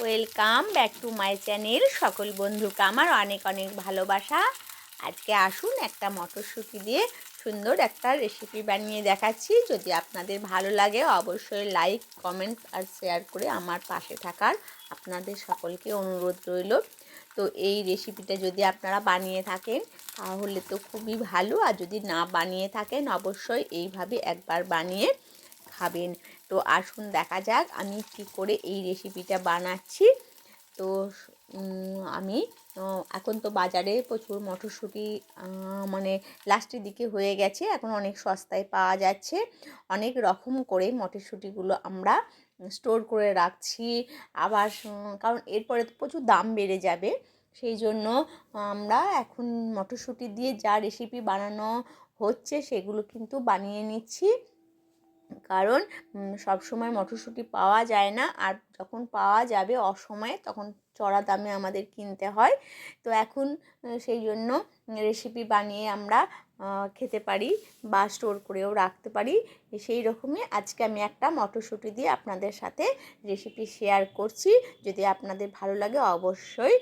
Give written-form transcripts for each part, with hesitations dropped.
Welcome back to my channel. সকল বন্ধুকে আমার অনেক অনেক ভালোবাসা। আজকে আসুন একটা মটরশুঁটি দিয়ে সুন্দর একটা রেসিপি বানিয়ে দেখাচ্ছি। যদি আপনাদের ভালো লাগে অবশ্যই লাইক, কমেন্ট আর শেয়ার করে আমার পাশে থাকার আপনাদের সকলকে অনুরোধ রইল। তো এই রেসিপিটা যদি আপনারা বানিয়ে থাকেন তাহলে তো খুবই ভালো, আর যদি না বানিয়ে থাকেন অবশ্যই এইভাবে একবার বানিয়ে খাবেন। তো আসুন দেখা যাক আমি কী করে এই রেসিপিটা বানাচ্ছি। তো আমি এখন তো বাজারে প্রচুর মটরশুঁটি মানে লাস্টের দিকে হয়ে গেছে, এখন অনেক সস্তায় পাওয়া যাচ্ছে। অনেক রকম করে মটরশুঁটিগুলো আমরা স্টোর করে রাখছি। আবার কারণ এরপরে তো প্রচুর দাম বেড়ে যাবে, সেই জন্য আমরা এখন মটরশুঁটি দিয়ে যা রেসিপি বানানো হচ্ছে সেগুলো কিন্তু বানিয়ে নিচ্ছি। কারণ সব সময় মটরশুঁটি পাওয়া যায় না, আর যখন পাওয়া যাবে অসময়ে তখন চড়া দামে আমাদের কিনতে হয়। তো এখন সেই জন্য রেসিপি বানিয়ে আমরা খেতে পারি বা স্টোর করেও রাখতে পারি। সেই রকমই আজকে আমি একটা মটরশুঁটি দিয়ে আপনাদের সাথে রেসিপি শেয়ার করছি। যদি আপনাদের ভালো লাগে অবশ্যই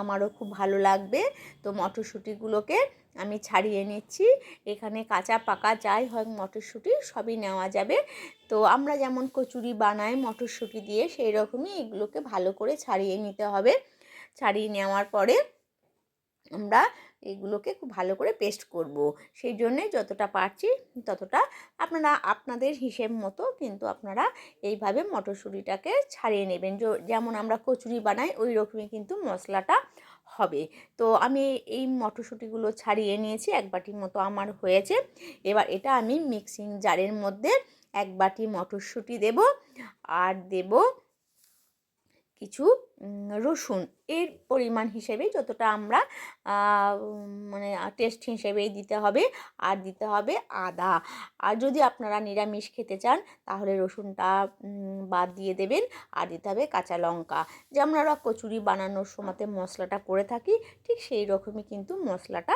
আমারও খুব ভালো লাগবে। তো মটরশুঁটিগুলোকে আমি ছাড়িয়ে নিচ্ছি। এখানে কাঁচা পাকা যাই হয় মটরশুঁটি সবই নেওয়া যাবে। তো আমরা যেমন কচুরি বানাই মটরশুঁটি দিয়ে, সেই রকমই এগুলোকে ভালো করে ছাড়িয়ে নিতে হবে। ছাড়িয়ে নেওয়ার পরে আমরা এগুলোকে খুব ভালো করে পেস্ট করব। সেই জন্যে যতটা পারছি ততটা আপনারা আপনাদের হিসেব মতো কিন্তু আপনারা এইভাবে মটরশুঁটিটাকে ছাড়িয়ে নেবেন। যেমন আমরা কচুরি বানাই ওই রকমই কিন্তু মশলাটা হবে। তো আমি এই মটরশুঁটিগুলো ছাড়িয়ে নিয়েছি, এক বাটির মতো আমার হয়েছে। এবার এটা আমি মিক্সিং জারের মধ্যে এক বাটি মটরশুঁটি দেব, আর দেব কিছু রসুন। এর পরিমাণ হিসেবে যতটা আমরা মানে টেস্ট হিসেবেই দিতে হবে। আর দিতে হবে আদা। আর যদি আপনারা নিরামিষ খেতে চান তাহলে রসুনটা বাদ দিয়ে দেবেন। আর দিতে হবে কাঁচা লঙ্কা। যেমন আমরা কচুরি বানানোর সময়তে মশলাটা করে থাকি ঠিক সেই রকমই কিন্তু মশলাটা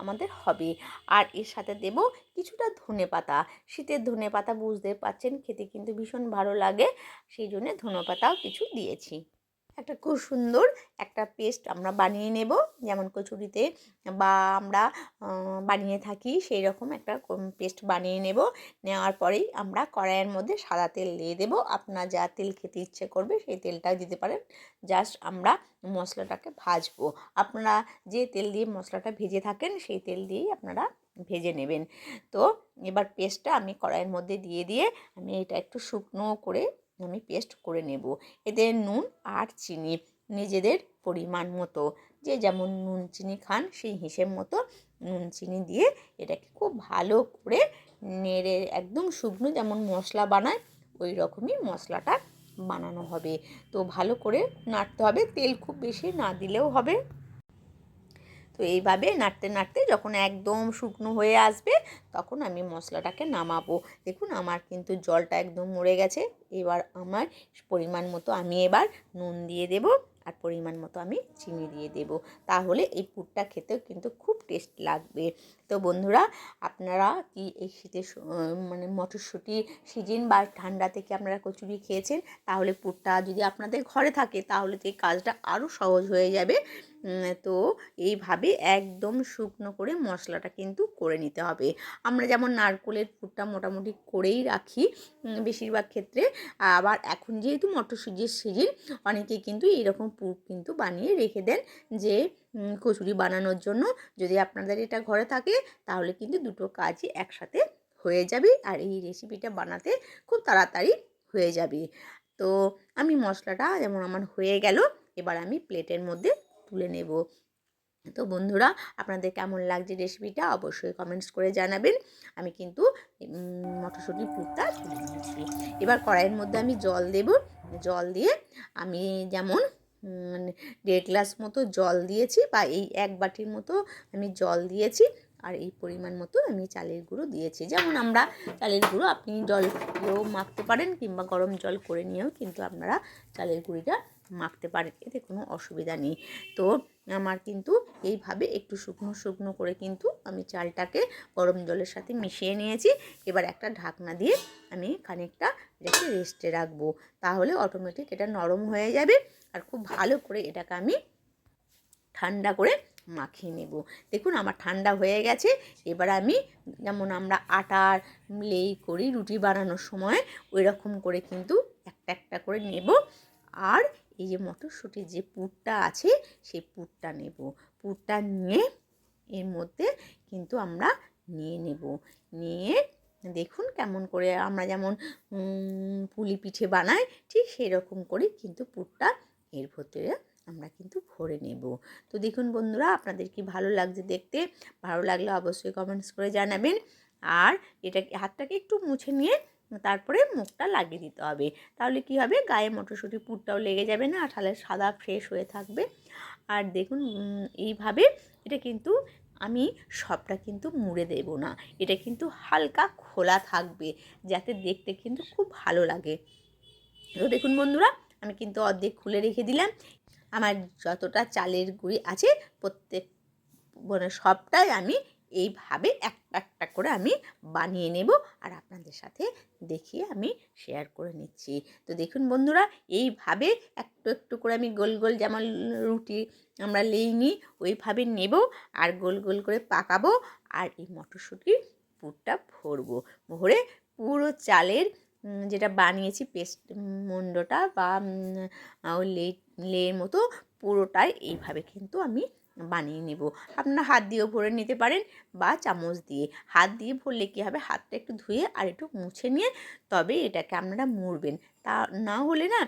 আমাদের হবে। আর এর সাথে দেব কিছুটা ধনেপাতা। শীতের ধনেপাতা বুঝতে পারছেন খেতে কিন্তু ভীষণ ভালো লাগে, সেই জন্য ধনেপাতাও কিছু দিয়েছি। একটা খুব সুন্দর একটা পেস্ট আমরা বানিয়ে নেব, যেমন কচুরিতে বা আমরা বানিয়ে থাকি সেই রকম একটা পেস্ট বানিয়ে নেব। নেওয়ার পরেই আমরা কড়াইয়ের মধ্যে সাদা তেল দিয়ে দেব। আপনার যা তেল খেতে ইচ্ছে করবে সেই তেলটাও দিতে পারেন। জাস্ট আমরা মশলাটাকে ভাজবো। আপনারা যে তেল দিয়ে মশলাটা ভেজে থাকেন সেই তেল দিয়েই আপনারা ভেজে নেবেন। তো এবার পেস্টটা আমি কড়াইয়ের মধ্যে দিয়ে আমি এটা একটু শুকনো করে আমি পেস্ট করে নেব। এতে নুন আর চিনি নিজেদের পরিমাণ মতো, যে যেমন নুন চিনি খান সেই হিসেব মতো নুন চিনি দিয়ে এটাকে খুব ভালো করে নেড়ে একদম শুকনো যেমন মশলা বানায় ওই রকমই মশলাটা বানানো হবে। তো ভালো করে নাড়তে হবে, তেল খুব বেশি না দিলেও হবে। তো এইভাবে নাড়তে নাড়তে যখন একদম শুকনো হয়ে আসবে তখন আমি মশলাটাকে নামাবো। দেখুন আমার কিন্তু জলটা একদম মরে গেছে। এবার আমার পরিমাণ মতো আমি এবার নুন দিয়ে দেব, আর পরিমাণ মতো আমি চিনি দিয়ে দেব। তাহলে এই পুরটা খেতেও কিন্তু খুব টেস্ট লাগবে। তো বন্ধুরা, আপনারা কি এই শীতের মানে মটরশুঁটি সিজন বা ঠান্ডা থেকে আপনারা কচুরি খেয়েছেন? তাহলে পুরটা যদি আপনাদের ঘরে থাকে তাহলে তো এই কাজটা আরও সহজ হয়ে যাবে। তো এইভাবে একদম শুকনো করে মশলাটা কিন্তু করে নিতে হবে। আমরা যেমন নারকেলের পুরটা মোটামুটি করেই রাখি বেশিরভাগ ক্ষেত্রে। আবার এখন যেহেতু মটরশুঁটির সিজন, অনেকেই কিন্তু এইরকম পুর কিন্তু বানিয়ে রেখে দেন যে কচুরি বানানোর জন্য। যদি আপনাদের এটা ঘরে থাকে তাহলে কিন্তু দুটো কাজই একসাথে হয়ে যাবে, আর এই রেসিপিটা বানাতে খুব তাড়াতাড়ি হয়ে যাবে। তো আমি মশলাটা যেমন আমার হয়ে গেল, এবার আমি প্লেটের মধ্যে তুলে নেব। তো বন্ধুরা, আপনাদের কেমন লাগছে রেসিপিটা অবশ্যই কমেন্টস করে জানাবেন। আমি কিন্তু মটরশুঁটির পুরটা তুলে নিয়েছি। এবার কড়াইয়ের মধ্যে আমি জল দেব। জল দিয়ে আমি যেমন 1.5 গ্লাস মতো জল দিয়েছি, বা এই 1 বাটির মতো আমি জল দিয়েছি। আর এই পরিমাণ মতো আমি চালের গুঁড়ো দিয়েছি। যেমন আমরা চালের গুঁড়ো আপনি জল দিয়েও মাখতে পারেন, কিংবা গরম জল করে নিয়েও কিন্তু আপনারা চালের গুঁড়িটা মাখতে পারেন, এতে কোনো অসুবিধা নেই। তো আমার কিন্তু এইভাবে একটু শুকনো শুকনো করে কিন্তু আমি চালটাকে গরম জলের সাথে মিশিয়ে নিয়েছি। এবার একটা ঢাকনা দিয়ে আমি খানিকটা এটাকে রেস্টে রাখবো, তাহলে অটোমেটিক এটা নরম হয়ে যাবে। আর খুব ভালো করে এটাকে আমি ঠান্ডা করে মাখিয়ে নেব। দেখুন আমার ঠান্ডা হয়ে গেছে। এবার আমি যেমন আমরা আটার লেই করি রুটি বানানোর সময়, ওই রকম করে কিন্তু একটা একটা করে নেব। আর এই যে মটরশুঁটির যে পুরটা আছে সেই পুরটা নেব। পুরটা নিয়ে এর মধ্যে কিন্তু আমরা নিয়ে নেব। নিয়ে দেখুন কেমন করে আমরা যেমন পুলি পিঠে বানাই ঠিক সেই রকম করে কিন্তু পুরটা এর ভেতরে আমরা কিন্তু ভরে নেব। তো দেখুন বন্ধুরা, আপনাদের কি ভালো লাগছে দেখতে? ভালো লাগলে অবশ্যই কমেন্টস করে জানাবেন। আর এটাকে হাতটাকে একটু মুছে নিয়ে তারপরে মুখটা লাগিয়ে দিতে হবে, তাহলে কি হবে গায়ে মটরশুঁটি পুরটাও লেগে যাবে না, তাহলে সাদা ফ্রেশ হয়ে থাকবে। আর দেখুন এইভাবে এটা কিন্তু আমি সবটা কিন্তু মুড়ে দেব না, এটা কিন্তু হালকা খোলা থাকবে যাতে দেখতে কিন্তু খুব ভালো লাগে। তো দেখুন বন্ধুরা, আমি কিন্তু অর্ধেক খুলে রেখে দিলাম। আমার যতটা চালের গুঁড়ি আছে প্রত্যেক মানে সবটাই আমি এইভাবে একটা একটা করে আমি বানিয়ে নেব, আর আপনাদের সাথে দেখিয়ে আমি শেয়ার করে নিচ্ছি। তো দেখুন বন্ধুরা, এইভাবে একটু একটু করে আমি গোল গোল যেমন রুটি আমরা লেই নিই ওইভাবে নেব, আর গোল গোল করে পাকাবো। আর এই মটরশুঁটির পুরটা ভরবো, ভরে পুরো চালের যেটা বানিয়েছি পেস্ট মণ্ডটা বা লেয়ের মতো পুরোটাই এইভাবে কিন্তু আমি বানিয়ে নেব। আপনারা হাত দিয়েও ভরে নিতে পারেন বা চামচ দিয়ে। হাত দিয়ে ভরলে কী হবে, হাতটা একটু ধুয়ে আর একটু মুছে নিয়ে তবে এটাকে আপনারা মুড়বেন। তা না হলে না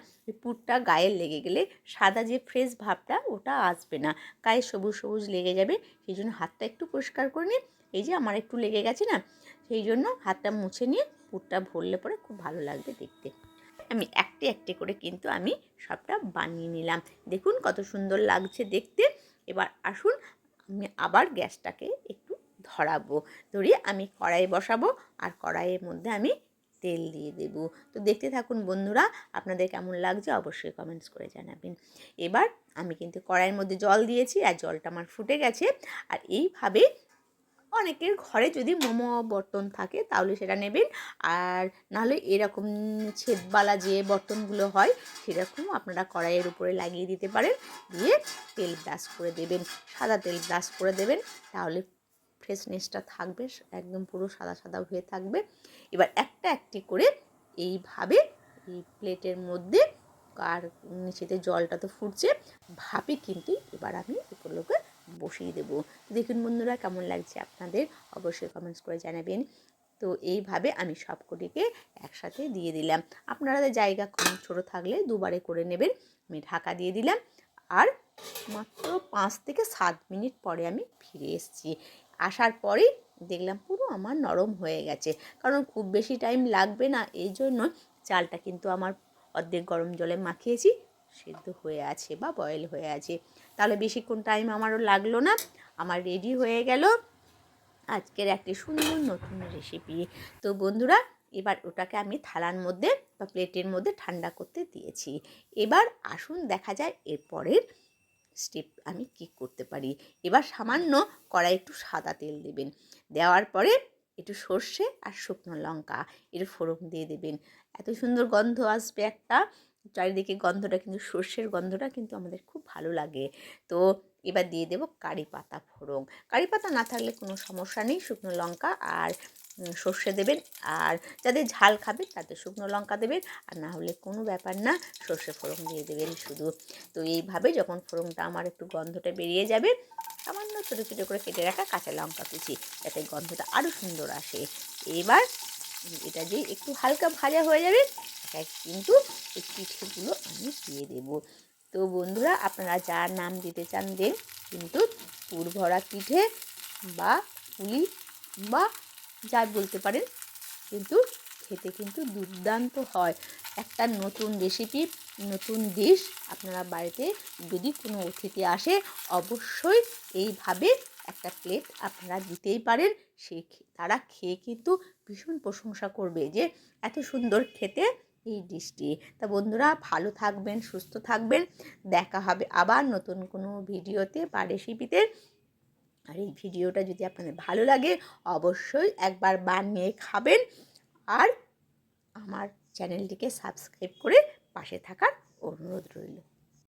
পুরটা গায়ে লেগে গেলে সাদা যে ফ্রেশ ভাবটা ওটা আসবে না, গায়ে সবুজ সবুজ লেগে যাবে। সেই জন্য হাতটা একটু পরিষ্কার করে নিন। এই যে আমার একটু লেগে গেছে না, সেই জন্য হাতটা মুছে নিয়ে পুরটা ভরলে পরে খুব ভালো লাগবে দেখতে। আমি একটি একটি করে কিন্তু আমি সবটা বানিয়ে নিলাম। দেখুন কত সুন্দর লাগছে দেখতে। এবার আসুন আমি আবার গ্যাসটাকে একটু ধরাবো, ধরিয়ে আমি কড়াই বসাবো, আর কড়াইয়ের মধ্যে আমি তেল দিয়ে দেব। তো দেখতে থাকুন বন্ধুরা, আপনাদের কেমন লাগছে অবশ্যই কমেন্টস করে জানাবেন। এবার আমি কিন্তু কড়াইয়ের মধ্যে জল দিয়েছি, আর জলটা আমার ফুটে গেছে। আর এইভাবে অনেকের ঘরে যদি মোমো বর্তন থাকে তাহলে সেটা নেবেন, আর নাহলে এরকম ছেদবালা যে বর্তনগুলো হয় সেরকম আপনারা কড়াইয়ের উপরে লাগিয়ে দিতে পারেন। দিয়ে তেল ব্রাশ করে দেবেন, সাদা তেল ব্রাশ করে দেবেন, তাহলে ফ্রেশনেসটা থাকবে, একদম পুরো সাদা সাদা হয়ে থাকবে। এবার একটা একটি করে এইভাবে এই প্লেটের মধ্যে, আর নিচেতে জলটা তো ফুটছে ভাপে কিন্তু এবার আমি এগুলোকে বসিয়ে দেবো। দেখুন বন্ধুরা কেমন লাগছে আপনাদের অবশ্যই কমেন্টস করে জানাবেন। তো এইভাবে আমি সবকটিকে একসাথে দিয়ে দিলাম। আপনাদের জায়গা কম ছোটো থাকলে দুবারে করে নেবেন। আমি ঢাকা দিয়ে দিলাম, আর মাত্র 5 থেকে 7 মিনিট পরে আমি ফিরে এসেছি। আসার পরেই দেখলাম পুরো আমার নরম হয়ে গেছে, কারণ খুব বেশি টাইম লাগবে না, এই জন্য চালটা কিন্তু আমার অর্ধেক গরম জলে মাখিয়েছি, সেদ্ধ হয়ে আছে বা বয়েল হয়ে আছে, তাহলে বেশিক্ষণ টাইম আমারও লাগলো না। আমার রেডি হয়ে গেল আজকের একটি সুন্দর নতুন রেসিপি। তো বন্ধুরা, এবার ওটাকে আমি থালার মধ্যে বা প্লেটের মধ্যে ঠান্ডা করতে দিয়েছি। এবার আসুন দেখা যায় এরপরের স্টেপ আমি কি করতে পারি। এবার সামান্য কড়াই একটু সাদা তেল দেবেন, দেওয়ার পরে একটু সর্ষে আর শুকনো লঙ্কা এর ফোড়ন দিয়ে দেবেন। এত সুন্দর গন্ধ আসবে একটা, চারিদিকে গন্ধটা কিন্তু সর্ষের গন্ধটা কিন্তু আমাদের খুব ভালো লাগে। তো এবার দিয়ে দেবো কারি পাতা ফোড়ন। কারি পাতা না থাকলে কোনো সমস্যা নেই, শুকনো লঙ্কা আর সর্ষে দেবেন। আর যাদের ঝাল খাবে তাদের শুকনো লঙ্কা দেবেন, আর না হলে কোনো ব্যাপার না, সর্ষে ফোড়ন দিয়ে দেবেন শুধু। তো এইভাবে যখন ফোড়নটা আমার একটু গন্ধটা বেরিয়ে যাবে, সামান্য ছোটো ছোটো করে কেটে রাখা কাঁচা লঙ্কা কুচি, যাতে গন্ধটা আরও সুন্দর আসে। এবার এটা যে একটু হালকা ভাজা হয়ে যাবে, কিন্তু এই পিঠেগুলো আমি দিয়ে দেবো। তো বন্ধুরা, আপনারা যার নাম দিতে চান দেন, কিন্তু পুর ভরা পিঠে বা পুলি বা যা বলতে পারেন, কিন্তু খেতে কিন্তু দুর্দান্ত হয়। একটা নতুন রেসিপি, নতুন ডিশ আপনারা বাড়িতে যদি কোনো অতিথি আসে অবশ্যই এইভাবে একটা প্লেট আপনারা দিতেই পারেন। তারা খেয়ে কিন্তু ভীষণ প্রশংসা করবে যে এত সুন্দর খেতে এই ডিশটি। তা বন্ধুরা, ভালো থাকবেন, সুস্থ থাকবেন। দেখা হবে আবার নতুন কোনো ভিডিওতে বা রেসিপিতে। আর এই ভিডিওটা যদি আপনাদের ভালো লাগে অবশ্যই একবার বানিয়ে খাবেন। আর আমার চ্যানেলটিকে সাবস্ক্রাইব করে পাশে থাকার অনুরোধ রইল।